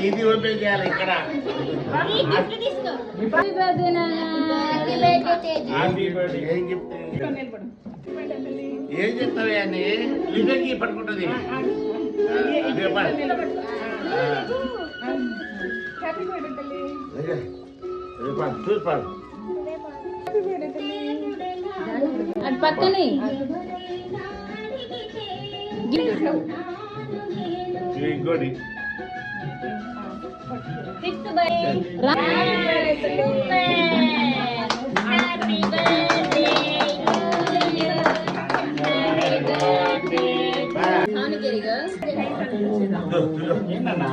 ఇది ఓపెన్ చేయాలి ఇక్కడ. ఏం చెప్తావే అని లిజర్కి పడుకుంటుంది. సూపర్ అది పక్కనే ఇంకోటి ఏంటన్నా